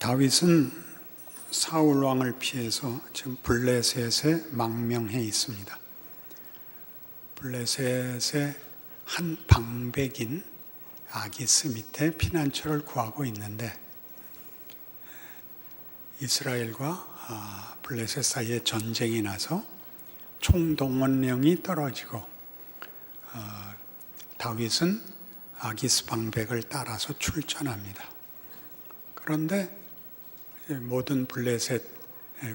다윗은 사울 왕을 피해서 지금 블레셋에 망명해 있습니다. 블레셋의 한 방백인 아기스 밑에 피난처를 구하고 있는데, 이스라엘과 블레셋 사이에 전쟁이 나서 총동원령이 떨어지고 다윗은 아기스 방백을 따라서 출전합니다. 그런데 모든 블레셋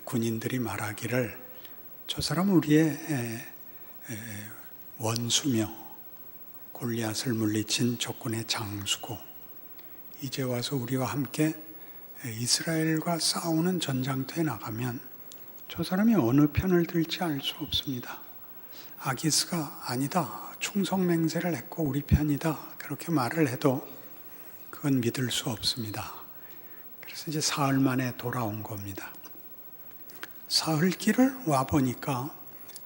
군인들이 말하기를 저 사람 우리의 원수며 골리앗을 물리친 적군의 장수고 이제 와서 우리와 함께 이스라엘과 싸우는 전장터에 나가면 저 사람이 어느 편을 들지 알 수 없습니다. 아기스가 아니다, 충성맹세를 했고 우리 편이다, 그렇게 말을 해도 그건 믿을 수 없습니다. 그래서 이제 사흘 만에 돌아온 겁니다. 사흘길을 와보니까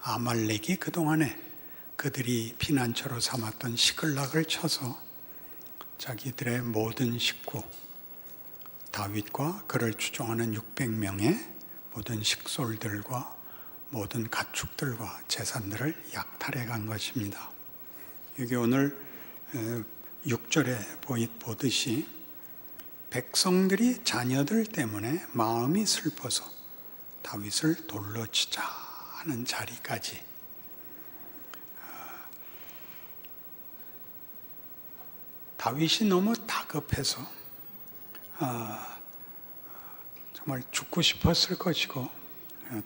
아말렉이 그동안에 그들이 피난처로 삼았던 시글락을 쳐서 자기들의 모든 식구, 다윗과 그를 추종하는 600명의 모든 식솔들과 모든 가축들과 재산들을 약탈해 간 것입니다. 이게 오늘 6절에 보듯이 백성들이 자녀들 때문에 마음이 슬퍼서 다윗을 돌로 치자 하는 자리까지, 다윗이 너무 다급해서 정말 죽고 싶었을 것이고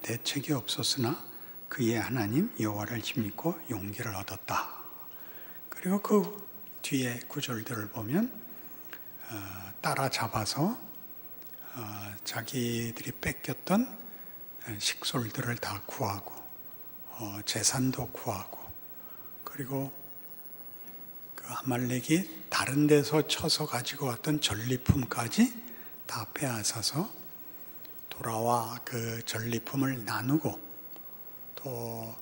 대책이 없었으나 그의 하나님 여호와를 힘입고 용기를 얻었다. 그리고 그 뒤에 구절들을 보면 따라잡아서 자기들이 뺏겼던 식솔들을 다 구하고 재산도 구하고, 그리고 그 아말렉이 다른 데서 쳐서 가지고 왔던 전리품까지 다 빼앗아서 돌아와 그 전리품을 나누고, 또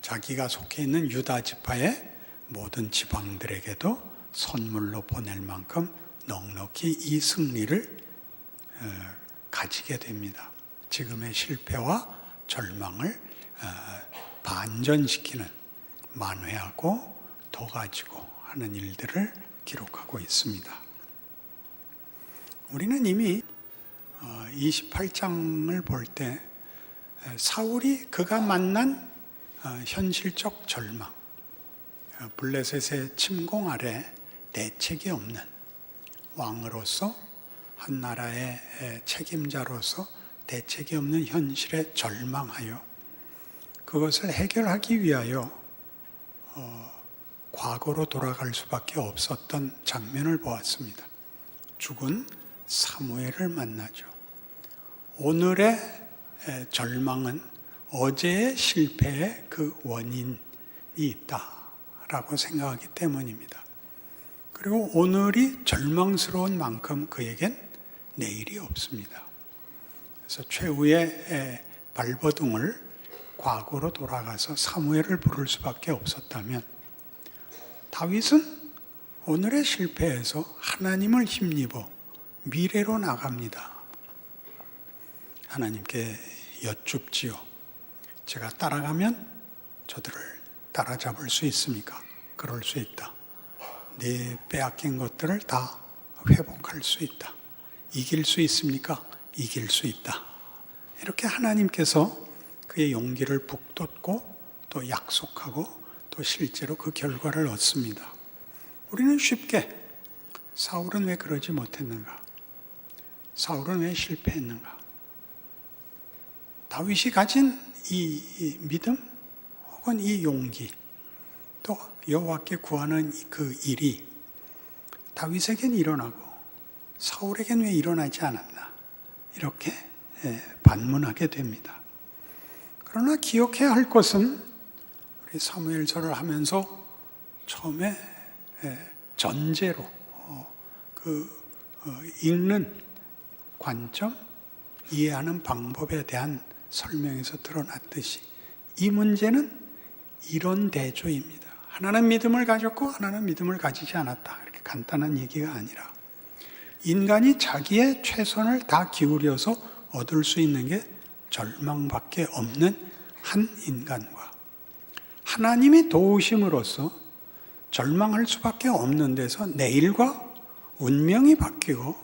자기가 속해 있는 유다 지파의 모든 지방들에게도 선물로 보낼 만큼 넉넉히 이 승리를 가지게 됩니다. 지금의 실패와 절망을 반전시키는, 만회하고 더 가지고 하는 일들을 기록하고 있습니다. 우리는 이미 28장을 볼 때 사울이 그가 만난 현실적 절망, 블레셋의 침공 아래 대책이 없는 왕으로서, 한 나라의 책임자로서 대책이 없는 현실에 절망하여 그것을 해결하기 위하여 과거로 돌아갈 수밖에 없었던 장면을 보았습니다. 죽은 사무엘을 만나죠. 오늘의 절망은 어제의 실패의 그 원인이 있다라고 생각하기 때문입니다. 그리고 오늘이 절망스러운 만큼 그에겐 내일이 없습니다. 그래서 최후의 발버둥을 과거로 돌아가서 사무엘을 부를 수밖에 없었다면, 다윗은 오늘의 실패에서 하나님을 힘입어 미래로 나갑니다. 하나님께 여쭙지요. 제가 따라가면 저들을 따라잡을 수 있습니까? 그럴 수 있다. 네 빼앗긴 것들을 다 회복할 수 있다. 이길 수 있습니까? 이길 수 있다. 이렇게 하나님께서 그의 용기를 북돋고 또 약속하고 또 실제로 그 결과를 얻습니다. 우리는 쉽게 사울은 왜 그러지 못했는가? 사울은 왜 실패했는가? 다윗이 가진 이 믿음 혹은 이 용기, 또 여호와께 구하는 그 일이 다윗에겐 일어나고 사울에겐 왜 일어나지 않았나? 이렇게 반문하게 됩니다. 그러나 기억해야 할 것은, 우리 사무엘서를 하면서 처음에 전제로 읽는 관점, 이해하는 방법에 대한 설명에서 드러났듯이 이 문제는 이런 대조입니다. 하나는 믿음을 가졌고 하나는 믿음을 가지지 않았다, 이렇게 간단한 얘기가 아니라 인간이 자기의 최선을 다 기울여서 얻을 수 있는 게 절망밖에 없는 한 인간과 하나님이 도우심으로써 절망할 수밖에 없는 데서 내일과 운명이 바뀌고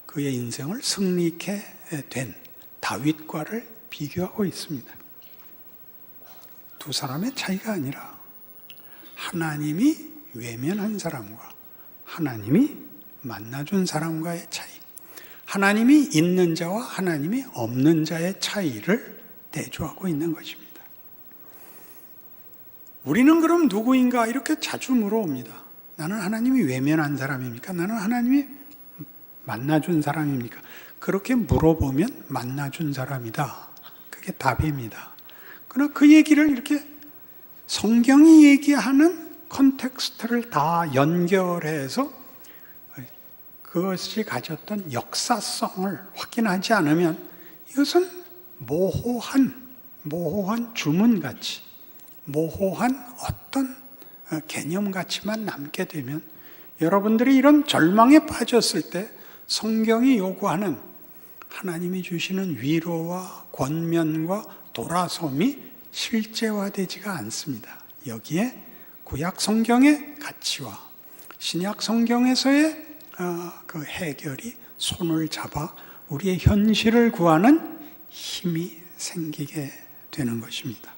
그의 인생을 승리케 된 다윗과를 비교하고 있습니다. 두 사람의 차이가 아니라 하나님이 외면한 사람과 하나님이 만나준 사람과의 차이, 하나님이 있는 자와 하나님이 없는 자의 차이를 대조하고 있는 것입니다. 우리는 그럼 누구인가 이렇게 자주 물어옵니다. 나는 하나님이 외면한 사람입니까? 나는 하나님이 만나준 사람입니까? 그렇게 물어보면 만나준 사람이다. 그게 답입니다. 그러나 그 얘기를 이렇게 성경이 얘기하는 컨텍스트를 다 연결해서 그것이 가졌던 역사성을 확인하지 않으면 이것은 모호한 주문같이, 모호한 어떤 개념같이만 남게 되면 여러분들이 이런 절망에 빠졌을 때 성경이 요구하는 하나님이 주시는 위로와 권면과 돌아섬이 실제화되지가 않습니다. 여기에 구약 성경의 가치와 신약 성경에서의 그 해결이 손을 잡아 우리의 현실을 구하는 힘이 생기게 되는 것입니다.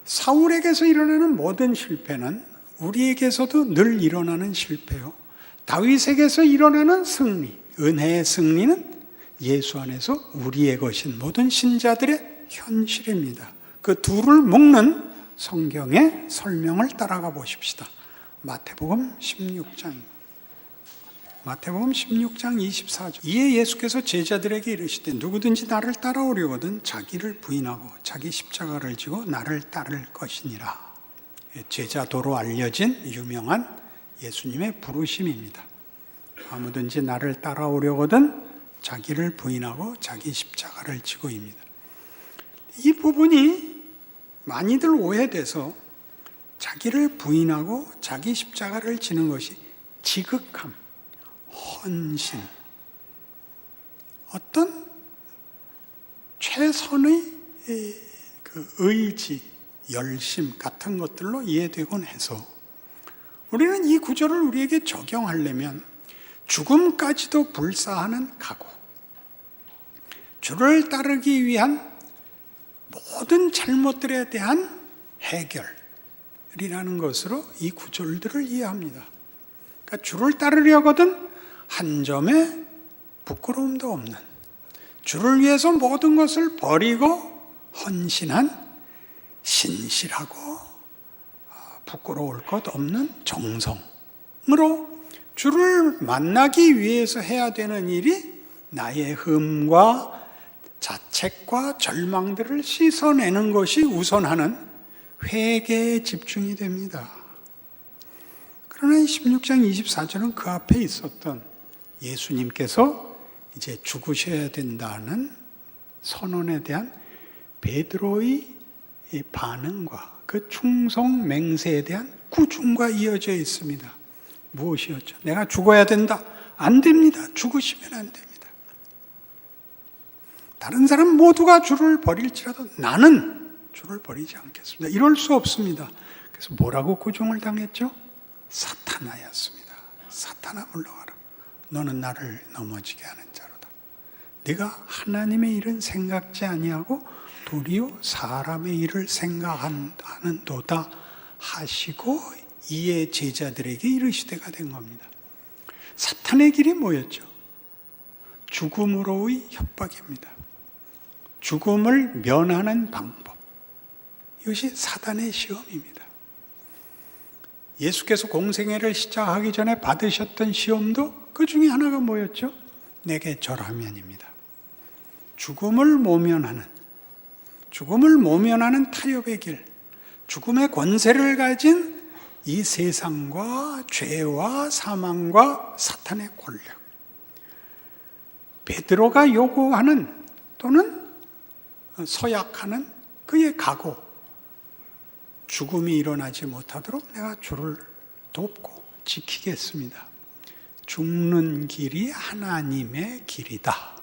사울에게서 일어나는 모든 실패는 우리에게서도 늘 일어나는 실패요. 다윗에게서 일어나는 승리, 은혜의 승리는 예수 안에서 우리의 것인 모든 신자들의 현실입니다. 그 둘을 묶는 성경의 설명을 따라가 보십시다. 마태복음 16장 24절. 이에 예수께서 제자들에게 이르시되 누구든지 나를 따라오려거든 자기를 부인하고 자기 십자가를 지고 나를 따를 것이니라. 제자도로 알려진 유명한 예수님의 부르심입니다. 아무든지 나를 따라오려거든 자기를 부인하고 자기 십자가를 지고입니다. 이 부분이 많이들 오해돼서 자기를 부인하고 자기 십자가를 지는 것이 지극함, 헌신, 어떤 최선의 그 의지, 열심 같은 것들로 이해되곤 해서 우리는 이 구절을 우리에게 적용하려면 죽음까지도 불사하는 각오, 주를 따르기 위한 모든 잘못들에 대한 해결이라는 것으로 이 구절들을 이해합니다. 그러니까 주를 따르려거든 한 점의 부끄러움도 없는, 주를 위해서 모든 것을 버리고 헌신한 신실하고 부끄러울 것 없는 정성으로 주를 만나기 위해서 해야 되는 일이 나의 흠과 자책과 절망들을 씻어내는 것이 우선하는 회개에 집중이 됩니다. 그러나 16장 24절은 그 앞에 있었던 예수님께서 이제 죽으셔야 된다는 선언에 대한 베드로의 반응과 그 충성 맹세에 대한 구중과 이어져 있습니다. 무엇이었죠? 내가 죽어야 된다. 안 됩니다. 죽으시면 안 됩니다. 다른 사람 모두가 주를 버릴지라도 나는 주를 버리지 않겠습니다. 이럴 수 없습니다. 그래서 뭐라고 구중을 당했죠? 사탄아였습니다. 사탄아 물러가라. 너는 나를 넘어지게 하는 자로다. 네가 하나님의 일은 생각지 아니하고 도리어 사람의 일을 생각하는도다 하시고 이에 제자들에게 이르시되가 된 겁니다. 사탄의 길이 뭐였죠? 죽음으로의 협박입니다. 죽음을 면하는 방법. 이것이 사단의 시험입니다. 예수께서 공생애를 시작하기 전에 받으셨던 시험도 그 중에 하나가 뭐였죠? 내게 절하면입니다. 죽음을 모면하는 타협의 길, 죽음의 권세를 가진 이 세상과 죄와 사망과 사탄의 권력. 베드로가 요구하는 또는 서약하는 그의 각오, 죽음이 일어나지 못하도록 내가 주를 돕고 지키겠습니다. 죽는 길이 하나님의 길이다.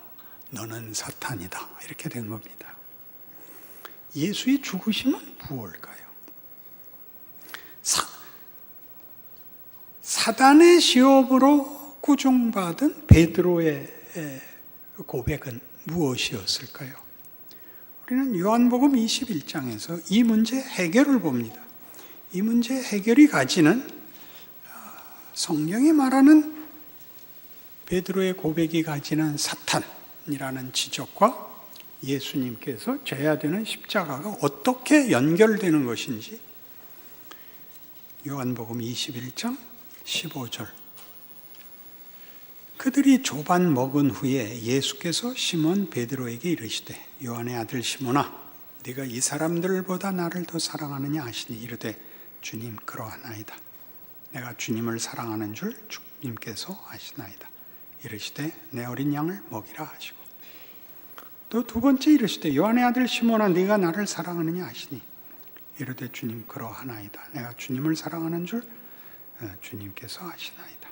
너는 사탄이다. 이렇게 된 겁니다. 예수의 죽으심은 무엇일까요? 사단의 시험으로 꾸중받은 베드로의 고백은 무엇이었을까요? 우리는 요한복음 21장에서 이 문제 해결을 봅니다. 이 문제 해결이 가지는 성경이 말하는 베드로의 고백이 가지는 사탄이라는 지적과 예수님께서 져야 되는 십자가가 어떻게 연결되는 것인지 요한복음 21장 15절 그들이 조반 먹은 후에 예수께서 시몬 베드로에게 이르시되 요한의 아들 시몬아 네가 이 사람들보다 나를 더 사랑하느냐 하시니 이르되 주님 그러하나이다. 내가 주님을 사랑하는 줄 주님께서 아시나이다. 이르시되 내 어린 양을 먹이라 하시고 또 두 번째 이르시되 요한의 아들 시몬아 네가 나를 사랑하느냐 하시니 이르되 주님 그러하나이다. 내가 주님을 사랑하는 줄 주님께서 아시나이다.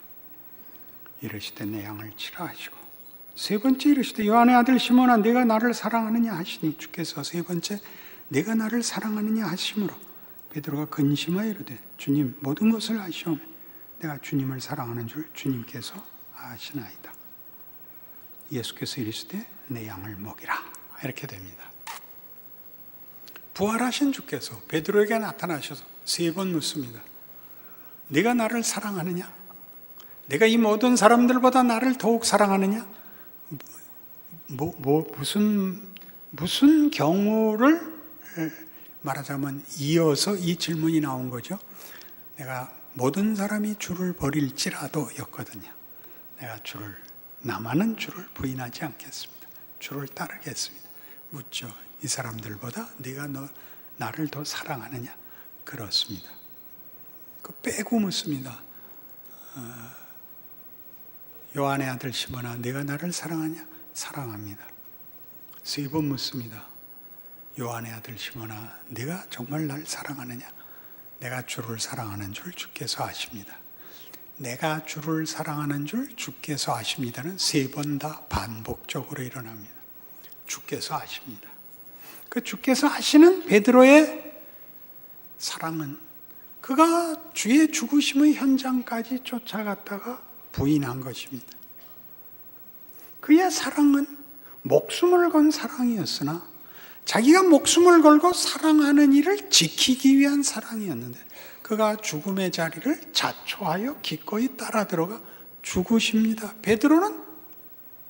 이르시되 내 양을 치라 하시고 세 번째 이르시되 요한의 아들 시몬아 네가 나를 사랑하느냐 하시니 주께서 세 번째 네가 나를 사랑하느냐 하심으로 베드로가 근심하여 이르되 주님 모든 것을 아시오매 내가 주님을 사랑하는 줄 주님께서 아시나이다. 예수께서 이르시되 내 양을 먹이라 이렇게 됩니다. 부활하신 주께서 베드로에게 나타나셔서 세 번 묻습니다. 네가 나를 사랑하느냐? 내가 이 모든 사람들보다 나를 더욱 사랑하느냐? 무슨 경우를 말하자면 이어서 이 질문이 나온 거죠. 내가 모든 사람이 주를 버릴지라도 였거든요. 내가 나만은 주를 부인하지 않겠습니다. 주를 따르겠습니다. 묻죠. 이 사람들보다 네가 나를 더 사랑하느냐? 그렇습니다. 그 빼고 묻습니다. 요한의 아들 시몬아 네가 나를 사랑하냐? 사랑합니다. 세 번 묻습니다. 요한의 아들 시몬아 네가 정말 날 사랑하느냐? 내가 주를 사랑하는 줄 주께서 아십니다. 내가 주를 사랑하는 줄 주께서 아십니다는 세 번 다 반복적으로 일어납니다. 주께서 아십니다. 그 주께서 아시는 베드로의 사랑은 그가 주의 죽으심의 현장까지 쫓아갔다가 부인한 것입니다. 그의 사랑은 목숨을 건 사랑이었으나 자기가 목숨을 걸고 사랑하는 이를 지키기 위한 사랑이었는데 그가 죽음의 자리를 자초하여 기꺼이 따라 들어가 죽으십니다. 베드로는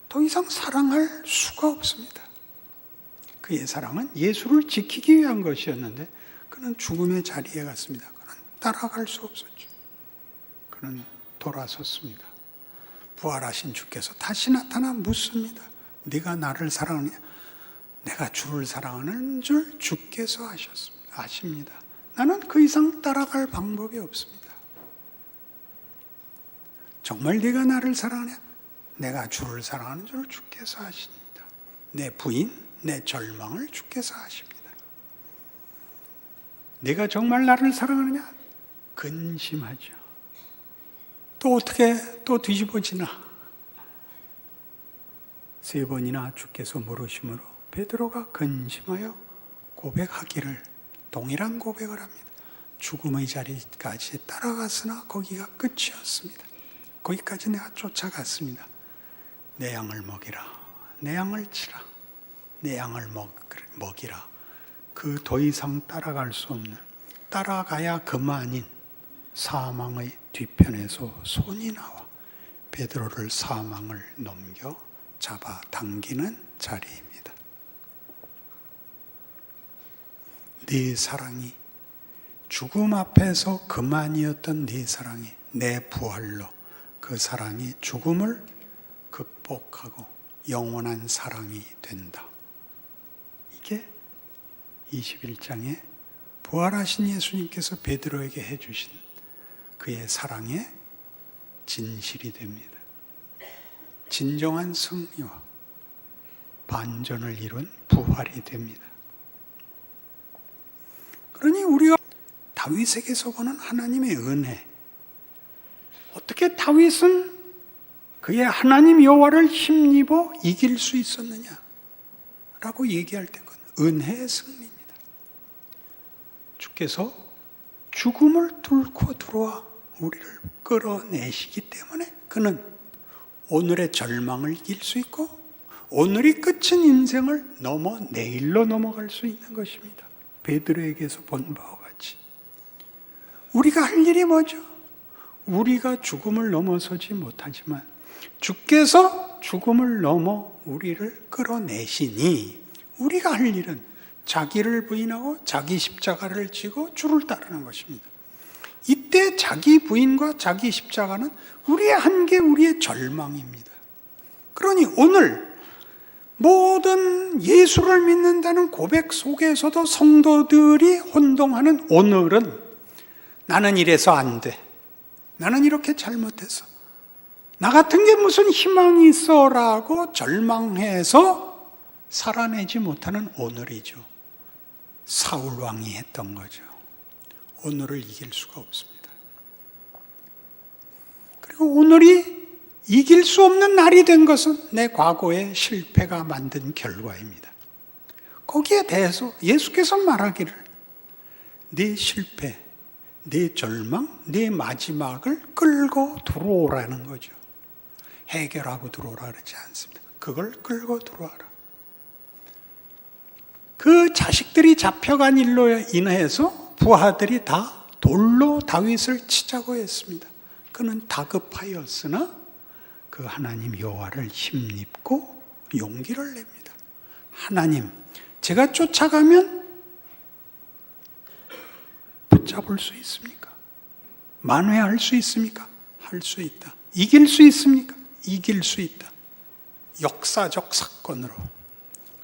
더 이상 사랑할 수가 없습니다. 그의 사랑은 예수를 지키기 위한 것이었는데 그는 죽음의 자리에 갔습니다. 그는 따라갈 수 없었죠. 그는 돌아섰습니다. 부활하신 주께서 다시 나타나 묻습니다. 네가 나를 사랑하느냐? 내가 주를 사랑하는 줄 주께서 아십니다. 나는 그 이상 따라갈 방법이 없습니다. 정말 네가 나를 사랑하냐? 내가 주를 사랑하는 줄 주께서 아십니다. 내 부인, 내 절망을 주께서 아십니다. 네가 정말 나를 사랑하느냐? 근심하죠. 또 어떻게 또 뒤집어지나? 세 번이나 주께서 물으심으로 베드로가 근심하여 고백하기를 동일한 고백을 합니다. 죽음의 자리까지 따라갔으나 거기가 끝이었습니다. 거기까지 내가 쫓아갔습니다. 내 양을 먹이라. 내 양을 치라. 내 양을 먹이라. 그 더 이상 따라갈 수 없는 따라가야 그만인 사망의 뒤편에서 손이 나와 베드로를 사망을 넘겨 잡아 당기는 자리입니다. 네 사랑이 죽음 앞에서 그만이었던 네 사랑이 내 부활로 그 사랑이 죽음을 극복하고 영원한 사랑이 된다. 이게 21장에 부활하신 예수님께서 베드로에게 해주신 그의 사랑의 진실이 됩니다. 진정한 승리와 반전을 이룬 부활이 됩니다. 그러니 우리가 다윗에게서 보는 하나님의 은혜, 어떻게 다윗은 그의 하나님 여호와를 힘입어 이길 수 있었느냐? 라고 얘기할 때 그건 은혜의 승리입니다. 주께서 죽음을 뚫고 들어와 우리를 끌어내시기 때문에 그는 오늘의 절망을 이길 수 있고 오늘이 끝인 인생을 넘어 내일로 넘어갈 수 있는 것입니다. 베드로에게서 본 바와 같이. 우리가 할 일이 뭐죠? 우리가 죽음을 넘어서지 못하지만 주께서 죽음을 넘어 우리를 끌어내시니 우리가 할 일은 자기를 부인하고 자기 십자가를 지고 주를 따르는 것입니다. 이때 자기 부인과 자기 십자가는 우리의 한계, 우리의 절망입니다. 그러니 오늘 모든 예수를 믿는다는 고백 속에서도 성도들이 혼동하는 오늘은 나는 이래서 안 돼. 나는 이렇게 잘못했어. 나 같은 게 무슨 희망이 있어 라고 절망해서 살아내지 못하는 오늘이죠. 사울 왕이 했던 거죠. 오늘을 이길 수가 없습니다. 그리고 오늘이 이길 수 없는 날이 된 것은 내 과거의 실패가 만든 결과입니다. 거기에 대해서 예수께서 말하기를 네 실패, 네 절망, 네 마지막을 끌고 들어오라는 거죠. 해결하고 들어오라 그러지 않습니다. 그걸 끌고 들어와라. 그 자식들이 잡혀간 일로 인해서 부하들이 다 돌로 다윗을 치자고 했습니다. 그는 다급하였으나 그 하나님 여호와를 힘입고 용기를 냅니다. 하나님, 제가 쫓아가면 붙잡을 수 있습니까? 만회할 수 있습니까? 할 수 있다. 이길 수 있습니까? 이길 수 있다. 역사적 사건으로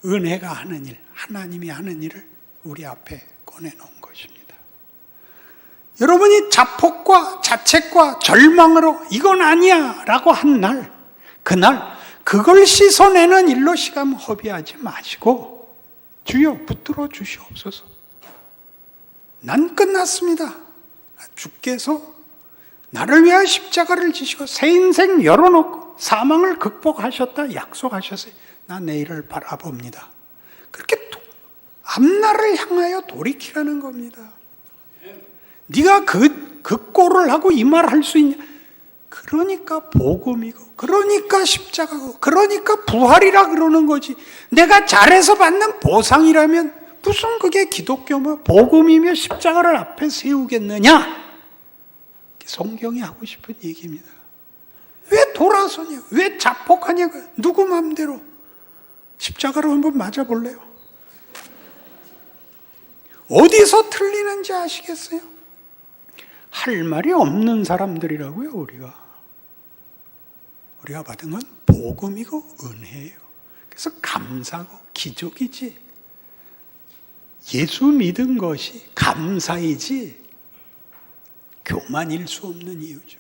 은혜가 하는 일, 하나님이 하는 일을 우리 앞에 꺼내놓은 것입니다. 여러분이 자폭과 자책과 절망으로 이건 아니야 라고 한 날, 그날 그걸 씻어내는 일로 시간 허비하지 마시고 주여 붙들어 주시옵소서. 난 끝났습니다. 주께서 나를 위하여 십자가를 지시고 새 인생 열어놓고 사망을 극복하셨다 약속하셨어요. 나 내일을 바라봅니다. 그렇게 앞날을 향하여 돌이키라는 겁니다. 네가 그 꼴을 하고 이 말 할 수 있냐? 그러니까 복음이고, 그러니까 십자가고, 그러니까 부활이라 그러는 거지. 내가 잘해서 받는 보상이라면 무슨 그게 기독교며 복음이며 십자가를 앞에 세우겠느냐? 성경이 하고 싶은 얘기입니다. 왜 돌아서냐? 왜 자폭하냐? 누구 마음대로 십자가로 한번 맞아볼래요? 어디서 틀리는지 아시겠어요? 할 말이 없는 사람들이라고요. 우리가 받은 건 복음이고 은혜예요. 그래서 감사고 기적이지, 예수 믿은 것이 감사이지 교만일 수 없는 이유죠.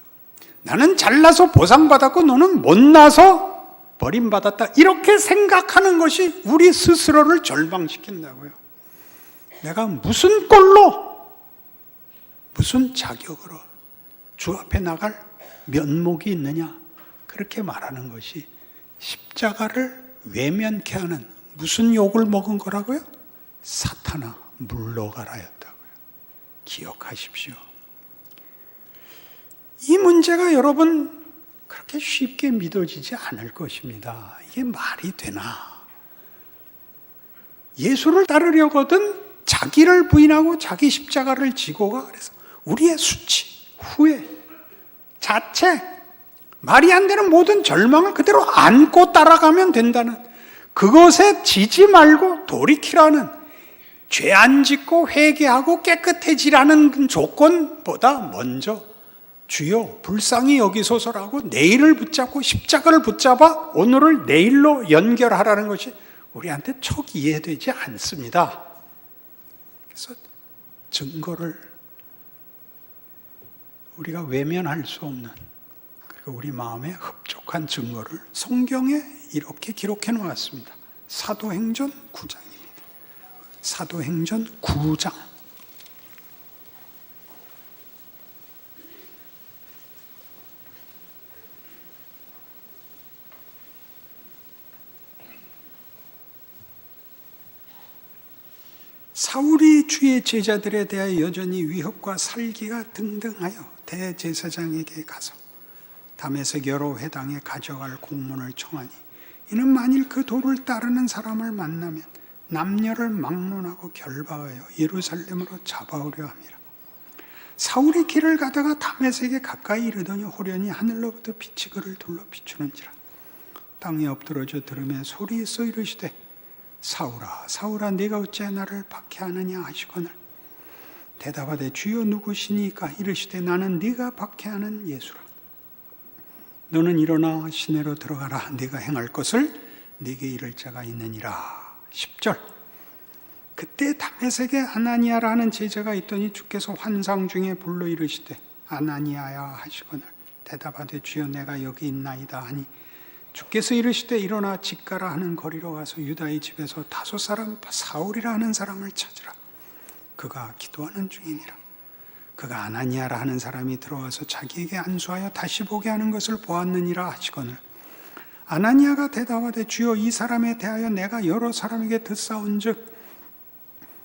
나는 잘나서 보상받았고 너는 못나서 버림받았다, 이렇게 생각하는 것이 우리 스스로를 절망시킨다고요. 내가 무슨 꼴로, 무슨 자격으로 주 앞에 나갈 면목이 있느냐, 그렇게 말하는 것이 십자가를 외면케 하는, 무슨 욕을 먹은 거라고요? 사탄아 물러가라였다고요. 기억하십시오. 이 문제가 여러분 그렇게 쉽게 믿어지지 않을 것입니다. 이게 말이 되나? 예수를 따르려거든 자기를 부인하고 자기 십자가를 지고가, 그래서 우리의 수치, 후회, 자책, 말이 안 되는 모든 절망을 그대로 안고 따라가면 된다는, 그것에 지지 말고 돌이키라는, 죄 안 짓고 회개하고 깨끗해지라는 조건보다 먼저 주여 불쌍히 여기소서라고 내일을 붙잡고 십자가를 붙잡아 오늘을 내일로 연결하라는 것이 우리한테 척 이해되지 않습니다. 그래서 증거를 우리가 외면할 수 없는, 그리고 우리 마음에 흡족한 증거를 성경에 이렇게 기록해 놓았습니다. 사도행전 9장입니다. 사도행전 9장. 사울이 주의 제자들에 대하여 여전히 위협과 살기가 등등하여 대제사장에게 가서 다메섹 여러 회당에 가져갈 공문을 청하니 이는 만일 그 도를 따르는 사람을 만나면 남녀를 막론하고 결박하여 예루살렘으로 잡아오려 함이라. 사울이 길을 가다가 다메섹에 가까이 이르더니 호련히 하늘로부터 빛이 그를 둘러 비추는지라. 땅에 엎드러져 들으며 소리에서 이르시되 사울아 사울아 네가 어찌 나를 박해하느냐 하시거늘 대답하되 주여 누구시니까 이르시되 나는 네가 박해하는 예수라. 너는 일어나 시내로 들어가라. 네가 행할 것을 네게 이를 자가 있느니라. 10절. 그때 다메섹에 아나니아라는 제자가 있더니 주께서 환상 중에 불러 이르시되 아나니아야 하시거늘 대답하되 주여 내가 여기 있나이다 하니 주께서 이르시되 일어나 집가라 하는 거리로 가서 유다의 집에서 다소 사람 사울이라 하는 사람을 찾으라. 그가 기도하는 중이니라. 그가 아나니아라 하는 사람이 들어와서 자기에게 안수하여 다시 보게 하는 것을 보았느니라 하시거늘 아나니아가 대답하되 주여 이 사람에 대하여 내가 여러 사람에게 듣사온즉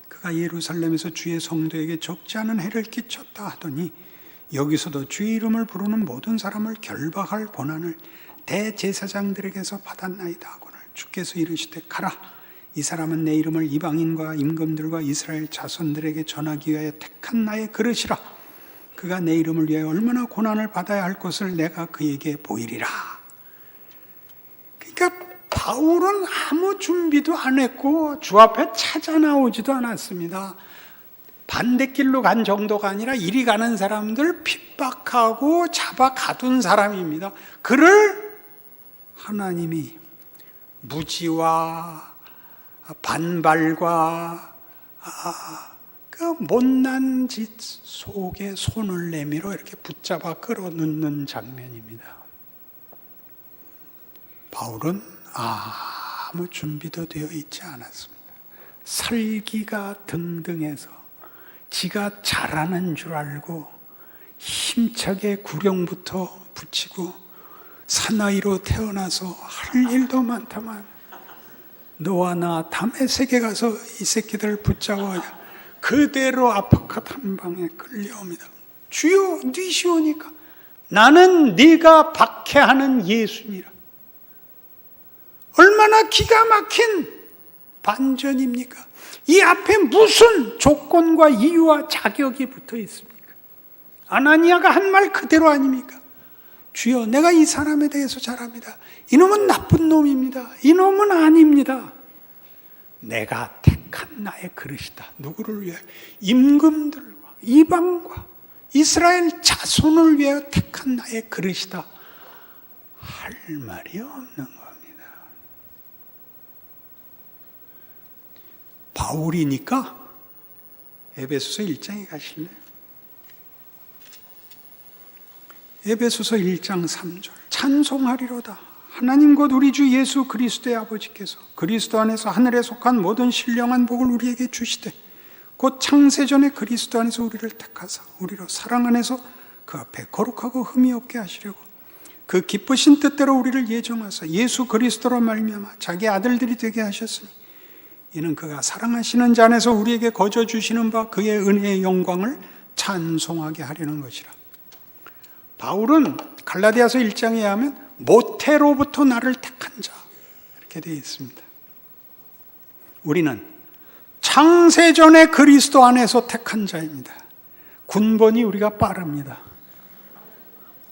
그가 예루살렘에서 주의 성도에게 적지 않은 해를 끼쳤다 하더니 여기서도 주의 이름을 부르는 모든 사람을 결박할 권한을 대제사장들에게서 받았나이다 하거늘 주께서 이르시되 가라. 이 사람은 내 이름을 이방인과 임금들과 이스라엘 자손들에게 전하기 위하여 택한 나의 그릇이라. 그가 내 이름을 위하여 얼마나 고난을 받아야 할 것을 내가 그에게 보이리라. 그러니까 바울은 아무 준비도 안 했고 주 앞에 찾아 나오지도 않았습니다. 반대길로 간 정도가 아니라 이리 가는 사람들 핍박하고 잡아 가둔 사람입니다. 그를 하나님이 무지와 반발과 그 못난 짓 속에 손을 내밀어 이렇게 붙잡아 끌어넣는 장면입니다. 바울은 아무 준비도 되어 있지 않았습니다. 살기가 등등해서 지가 잘하는 줄 알고 힘차게 구령부터 붙이고 사나이로 태어나서 할 일도 많다만 너와 나 다메섹에 가서 이 새끼들 붙잡아 그대로 아파컷 한 방에 끌려옵니다. 주여 니시오니까 나는 네가 박해하는 예수니라. 얼마나 기가 막힌 반전입니까? 이 앞에 무슨 조건과 이유와 자격이 붙어 있습니까? 아나니아가 한 말 그대로 아닙니까? 주여 내가 이 사람에 대해서 잘 압니다. 이놈은 나쁜 놈입니다. 이놈은 아닙니다. 내가 택한 나의 그릇이다. 누구를 위하여? 임금들과 이방과 이스라엘 자손을 위하여 택한 나의 그릇이다. 할 말이 없는 겁니다. 바울이니까 에베소서 1장에 가실래요? 에베소서 1장 3절 찬송하리로다. 하나님 곧 우리 주 예수 그리스도의 아버지께서 그리스도 안에서 하늘에 속한 모든 신령한 복을 우리에게 주시되 곧 창세전에 그리스도 안에서 우리를 택하사 우리로 사랑 안에서 그 앞에 거룩하고 흠이 없게 하시려고 그 기쁘신 뜻대로 우리를 예정하사 예수 그리스도로 말미암아 자기 아들들이 되게 하셨으니 이는 그가 사랑하시는 자 안에서 우리에게 거저 주시는 바 그의 은혜의 영광을 찬송하게 하려는 것이라. 바울은 갈라디아서 1장에 하면 모태로부터 나를 택한 자 이렇게 되어 있습니다. 우리는 창세전에 그리스도 안에서 택한 자입니다. 군번이 우리가 빠릅니다.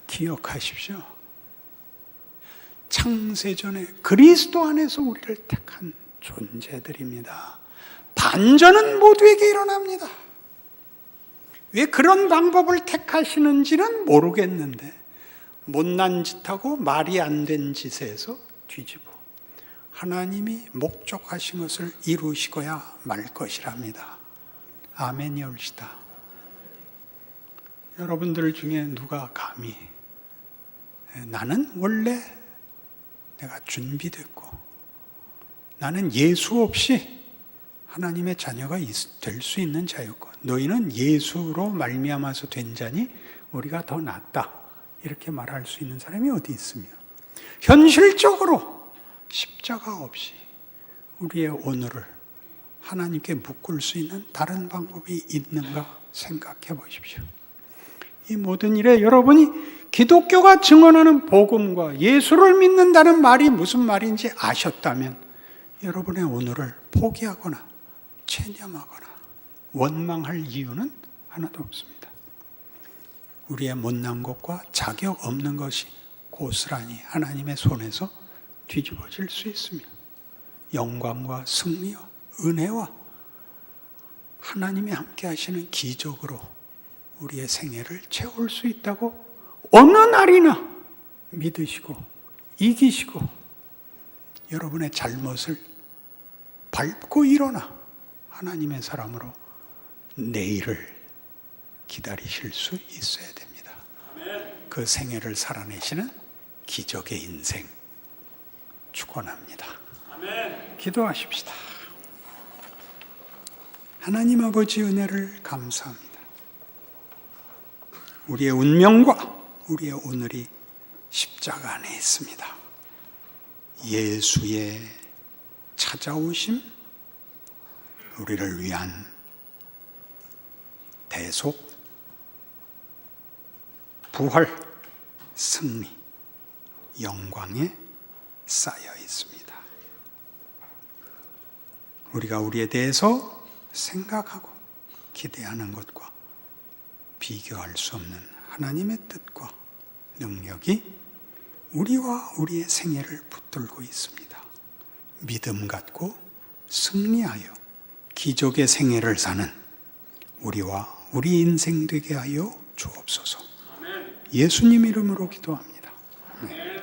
기억하십시오. 창세전에 그리스도 안에서 우리를 택한 존재들입니다. 반전은 모두에게 일어납니다. 왜 그런 방법을 택하시는지는 모르겠는데 못난 짓하고 말이 안 된 짓에서 뒤집어 하나님이 목적하신 것을 이루시고야 말 것이랍니다. 아멘이 옳시다. 여러분들 중에 누가 감히 나는 원래 내가 준비됐고 나는 예수 없이 하나님의 자녀가 될 수 있는 자였고 너희는 예수로 말미암아서 된 자니 우리가 더 낫다 이렇게 말할 수 있는 사람이 어디 있으며 현실적으로 십자가 없이 우리의 오늘을 하나님께 묶을 수 있는 다른 방법이 있는가 생각해 보십시오. 이 모든 일에 여러분이 기독교가 증언하는 복음과 예수를 믿는다는 말이 무슨 말인지 아셨다면 여러분의 오늘을 포기하거나 체념하거나 원망할 이유는 하나도 없습니다. 우리의 못난 것과 자격 없는 것이 고스란히 하나님의 손에서 뒤집어질 수 있으며 영광과 승리와 은혜와 하나님이 함께 하시는 기적으로 우리의 생애를 채울 수 있다고 어느 날이나 믿으시고 이기시고 여러분의 잘못을 밟고 일어나 하나님의 사람으로 내일을 기다리실 수 있어야 됩니다. 그 생애를 살아내시는 기적의 인생 축원합니다. 기도하십시다. 하나님 아버지 은혜를 감사합니다. 우리의 운명과 우리의 오늘이 십자가 안에 있습니다. 예수의 찾아오심, 우리를 위한 대속, 부활, 승리, 영광에 쌓여 있습니다. 우리가 우리에 대해서 생각하고 기대하는 것과 비교할 수 없는 하나님의 뜻과 능력이 우리와 우리의 생애를 붙들고 있습니다. 믿음 갖고 승리하여 기적의 생애를 사는 우리와 우리 인생 되게 하여 주옵소서. 예수님 이름으로 기도합니다. 아멘.